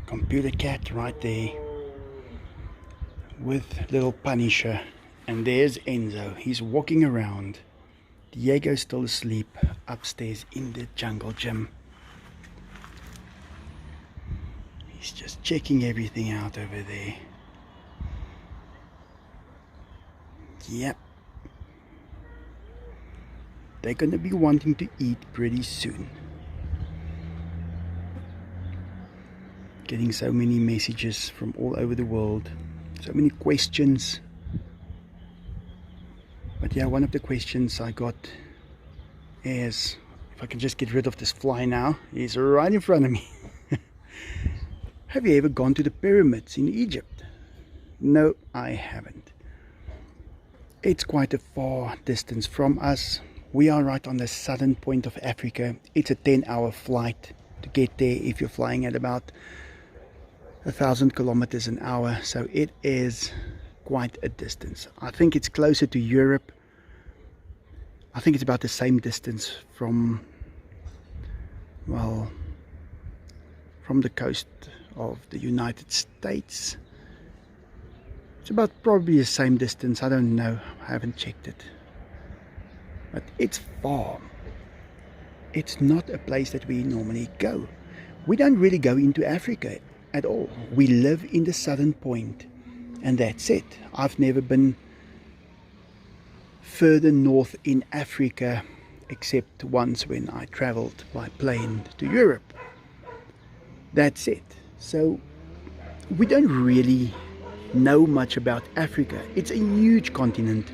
Computer cat right there with little Punisher, and there's Enzo. He's walking around. Diego's still asleep upstairs in the jungle gym. He's just checking everything out over there. Yep, they're gonna be wanting to eat pretty soon. Getting so many messages from all over the world, so many questions. But yeah, one of the questions I got is, if I can just get rid of this fly now, he's right in front of me. Have you ever gone to the pyramids in Egypt? No, I haven't. It's quite a far distance from us. We are right on the southern point of Africa. It's a 10-hour flight to get there if you're flying at about 1,000 kilometers an hour, so it is quite a distance. I think it's closer to Europe. I think it's about the same distance from, well, from the coast of the United States. It's about probably the same distance. I don't know, I haven't checked it, but it's far. It's not a place that we normally go. We don't really go into Africa at all. We live in the southern point, and that's it. I've never been further north in Africa except once when I traveled by plane to Europe. That's it. So we don't really know much about Africa. It's a huge continent.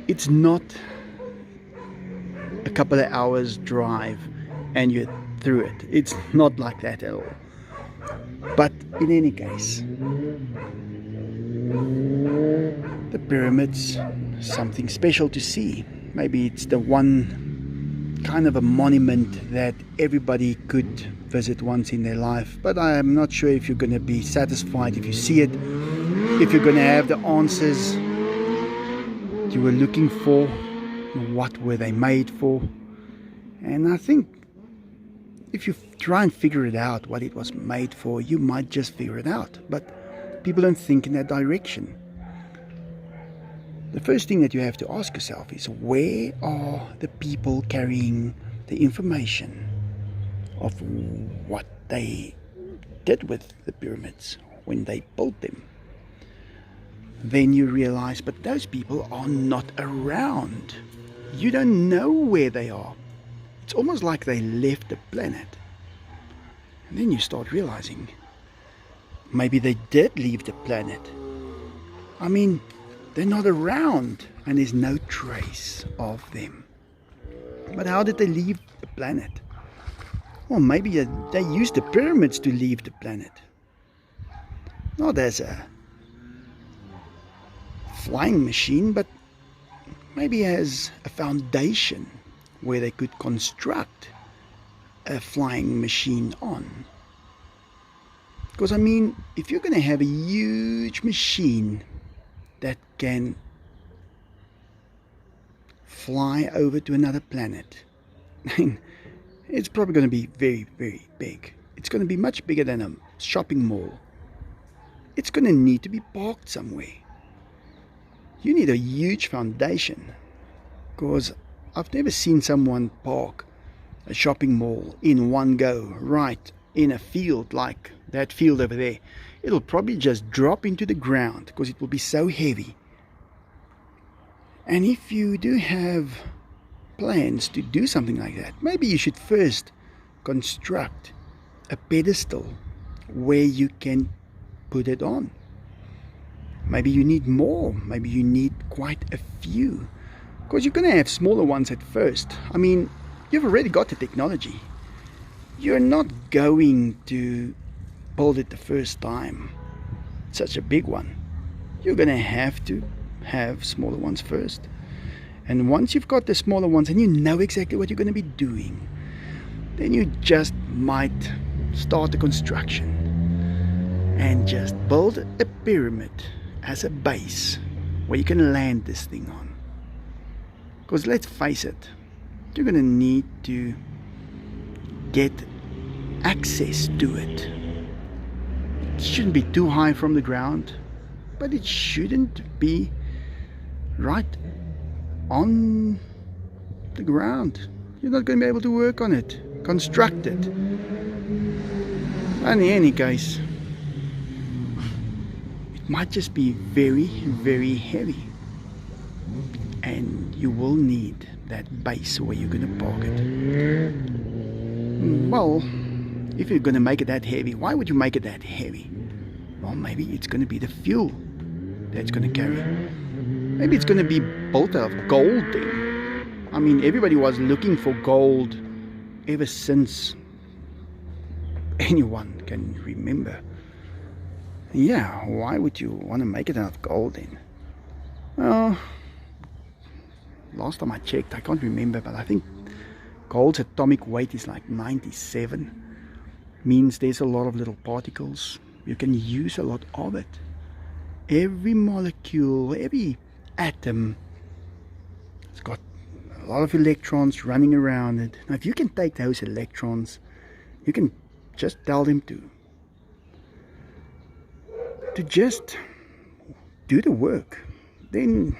It's not a couple of hours drive and you're through it. It's not like that at all. But in any case, the pyramids, something special to see. Maybe it's the one kind of a monument that everybody could visit once in their life, but I'm not sure if you're going to be satisfied if you see it, if you're going to have the answers you were looking for, what were they made for. And I think if you try and figure it out, what it was made for, you might just figure it out. But people don't think in that direction. The first thing that you have to ask yourself is, where are the people carrying the information of what they did with the pyramids when they built them? Then you realize, but those people are not around. You don't know where they are. It's almost like they left the planet. And then you start realizing, maybe they did leave the planet. I mean, they're not around and there's no trace of them. But how did they leave the planet? Well, maybe they used the pyramids to leave the planet. Not as a flying machine, but maybe as a foundation where they could construct a flying machine on. Because I mean, if you're going to have a huge machine that can fly over to another planet, it's probably going to be very, very big. It's going to be much bigger than a shopping mall. It's going to need to be parked somewhere. You need a huge foundation, because I've never seen someone park a shopping mall in one go, right in a field like that field over there. It'll probably just drop into the ground because it will be so heavy. And if you do have plans to do something like that, maybe you should first construct a pedestal where you can put it on. Maybe you need more, maybe you need quite a few, because you're going to have smaller ones at first. I mean, you've already got the technology. You're not going to build it the first time, such a big one. You're going to have smaller ones first. And once you've got the smaller ones and you know exactly what you're going to be doing, then you just might start the construction and just build a pyramid as a base where you can land this thing on. Because let's face it, you're going to need to get access to it. It shouldn't be too high from the ground, but it shouldn't be right on the ground. You're not going to be able to work on it, construct it. And in any case, it might just be very, very heavy, and you will need that base where you're going to park it. Well, if you're going to make it that heavy, why would you make it that heavy? Well, maybe it's going to be the fuel that's going to carry. Maybe it's going to be built out of gold then. I mean, everybody was looking for gold ever since anyone can remember. Yeah, why would you want to make it out of gold then? Well, last time I checked, I can't remember, but I think gold's atomic weight is like 97. Means there's a lot of little particles. You can use a lot of it. Every molecule, every atom, it's got a lot of electrons running around it. Now if you can take those electrons, you can just tell them to just do the work, then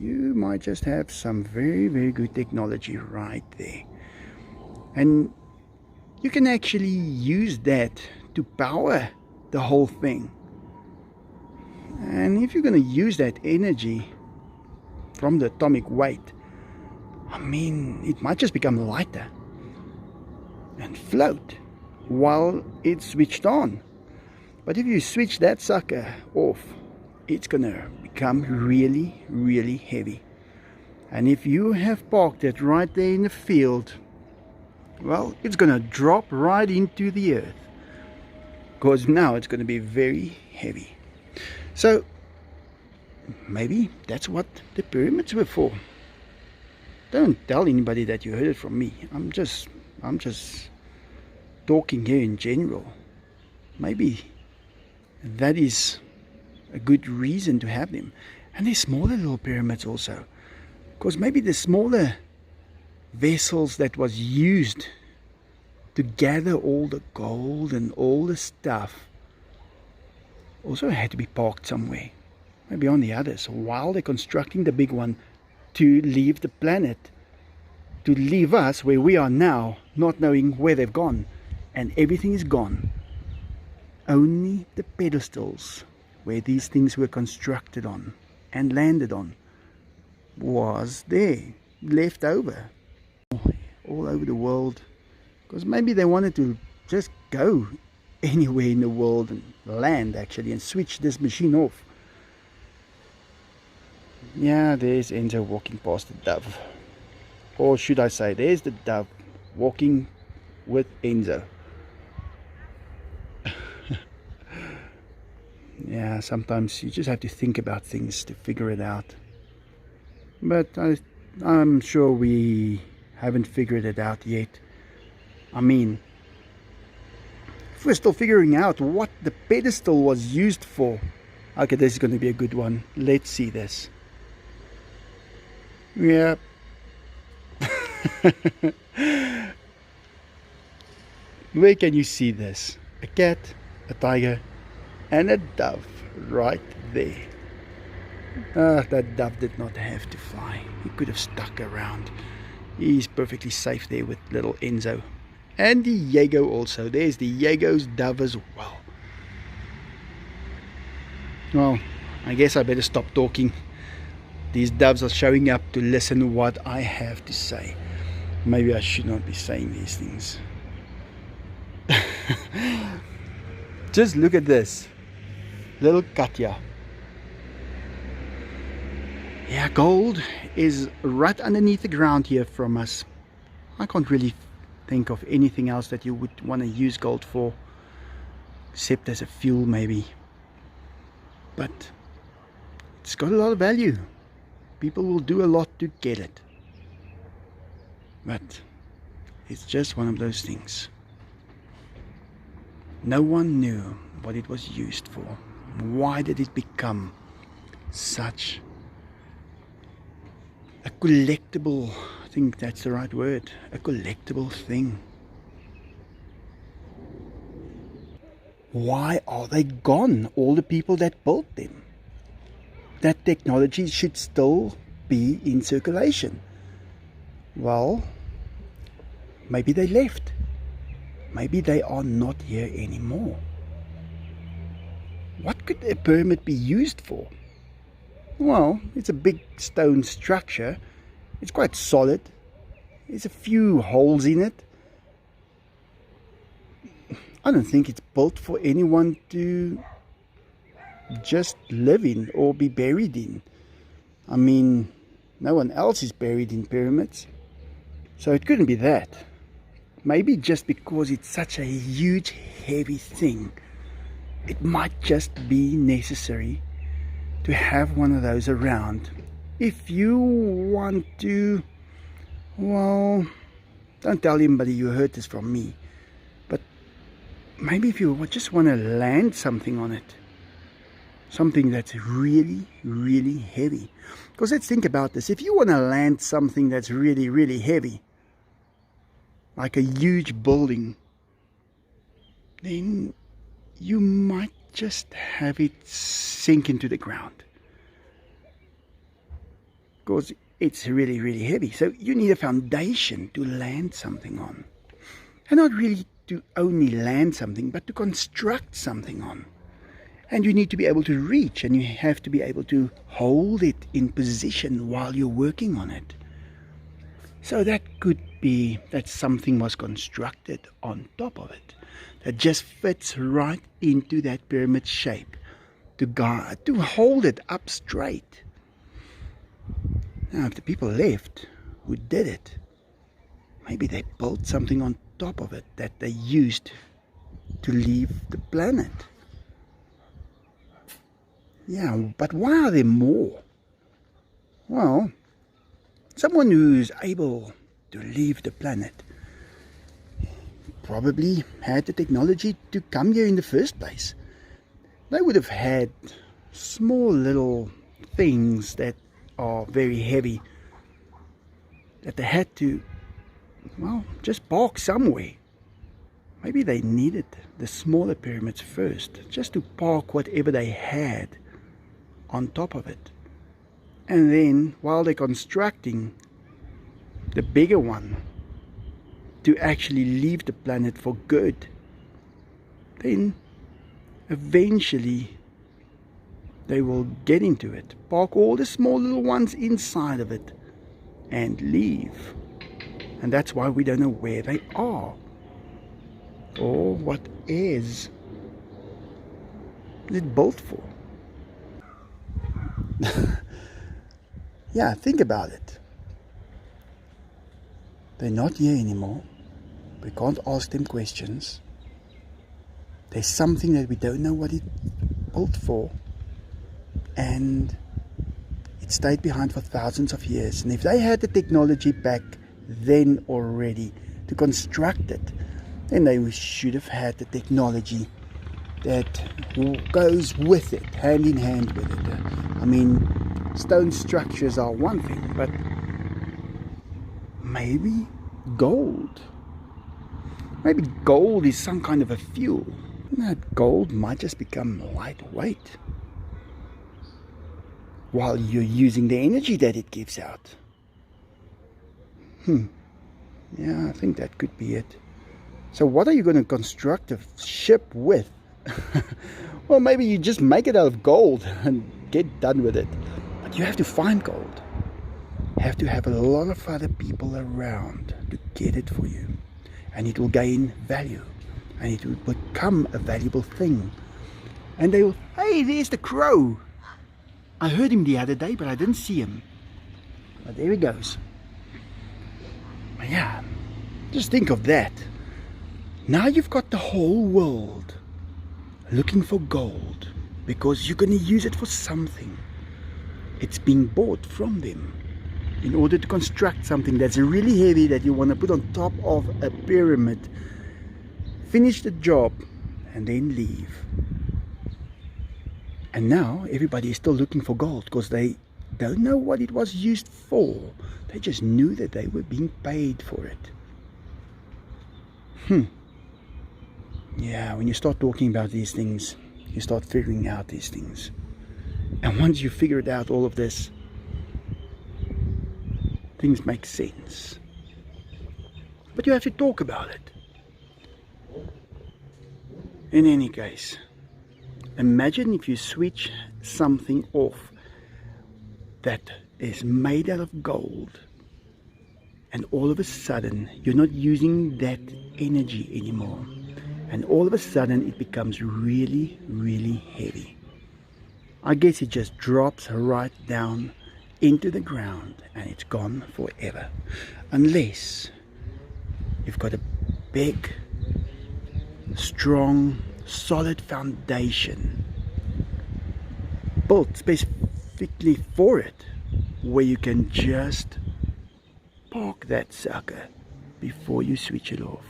you might just have some very, very good technology right there. And you can actually use that to power the whole thing. And if you're going to use that energy from the atomic weight, I mean, it might just become lighter and float while it's switched on. But if you switch that sucker off, it's going to become really, really heavy. And if you have parked it right there in the field, well, it's going to drop right into the earth, because now it's going to be very heavy. So maybe that's what the pyramids were for. Don't tell anybody that you heard it from me. I'm just talking here in general. Maybe that is a good reason to have them. And there's smaller little pyramids also, because maybe the smaller vessels that was used to gather all the gold and all the stuff also had to be parked somewhere, maybe on the others, while they're constructing the big one to leave the planet, to leave us where we are now, not knowing where they've gone. And everything is gone. Only the pedestals where these things were constructed on and landed on was there, left over all over the world, because maybe they wanted to just go anywhere in the world and land actually and switch this machine off. Yeah, there's Enzo walking past the dove, or should I say there's the dove walking with Enzo. Yeah, sometimes you just have to think about things to figure it out. But I'm sure we haven't figured it out yet. I mean, if we're still figuring out what the pedestal was used for. Okay, this is going to be a good one. Let's see this. Yeah. Where can you see this? A cat, a tiger, and a dove right there. That dove did not have to fly. He could have stuck around. He's perfectly safe there with little Enzo. And the Jago also. There's the Jago's dove as well. Well, I guess I better stop talking. These doves are showing up to listen what I have to say. Maybe I should not be saying these things. Just look at this. Little Katya. Yeah, gold is right underneath the ground here from us. I can't really think of anything else that you would want to use gold for, except as a fuel maybe. But it's got a lot of value. People will do a lot to get it. But it's just one of those things. No one knew what it was used for. Why did it become such a collectible, I think that's the right word, a collectible thing? Why are they gone, all the people that built them? That technology should still be in circulation. Well, maybe they left. Maybe they are not here anymore. What could a pyramid be used for? Well, it's a big stone structure. It's quite solid. There's a few holes in it. I don't think it's built for anyone to just live in or be buried in. I mean, no one else is buried in pyramids. So it couldn't be that. Maybe just because it's such a huge, heavy thing, it might just be necessary to have one of those around. If you want to, well, don't tell anybody you heard this from me, but maybe if you just want to land something on it, something that's really, really heavy. Because let's think about this. If you want to land something that's really, really heavy, like a huge building, then you might just have it sink into the ground. Because it's really, really heavy. So you need a foundation to land something on. And not really to only land something, but to construct something on. And you need to be able to reach, and you have to be able to hold it in position while you're working on it. So that could be that something was constructed on top of it that just fits right into that pyramid shape to hold it up straight. Now, if the people left who did it, maybe they built something on top of it that they used to leave the planet. Yeah, but why are there more? Well, someone who's able to leave the planet probably had the technology to come here in the first place. They would have had small little things that are very heavy that they had to, well, just park somewhere. Maybe they needed the smaller pyramids first, just to park whatever they had on top of it. And then, while they're constructing the bigger one to actually leave the planet for good, then eventually they will get into it, park all the small little ones inside of it and leave. And that's why we don't know where they are or what is it built for. Yeah, think about it. They're not here anymore. We can't ask them questions. There's something that we don't know what it built for, and it stayed behind for thousands of years. And if they had the technology back then already to construct it, then they should have had the technology that goes with it, hand in hand with it. I mean, stone structures are one thing, but maybe gold. Maybe gold is some kind of a fuel. That gold might just become lightweight while you're using the energy that it gives out. Yeah, I think that could be it. So what are you going to construct a ship with? Well, maybe you just make it out of gold and get done with it. But you have to find gold. You have to have a lot of other people around to get it for you. And it will gain value. And it will become a valuable thing. And they will, hey, there's the crow. I heard him the other day, but I didn't see him. But there he goes. But yeah, just think of that. Now you've got the whole world looking for gold because you're going to use it for something. It's being bought from them in order to construct something that's really heavy that you want to put on top of a pyramid, finish the job, and then leave. And now everybody is still looking for gold because they don't know what it was used for. They just knew that they were being paid for it. Yeah, when you start talking about these things, you start figuring out these things. And once you figured out all of this, things make sense. But you have to talk about it. In any case, imagine if you switch something off that is made out of gold, and all of a sudden you're not using that energy anymore, and all of a sudden it becomes really, really heavy. I guess it just drops right down into the ground and it's gone forever, unless you've got a big, strong, solid foundation built specifically for it, where you can just park that sucker before you switch it off.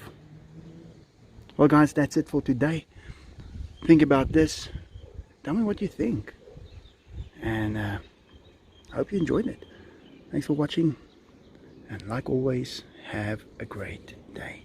Well guys, that's it for today. Think about this, tell me what you think, and I hope you enjoyed it. Thanks for watching, and like always, have a great day.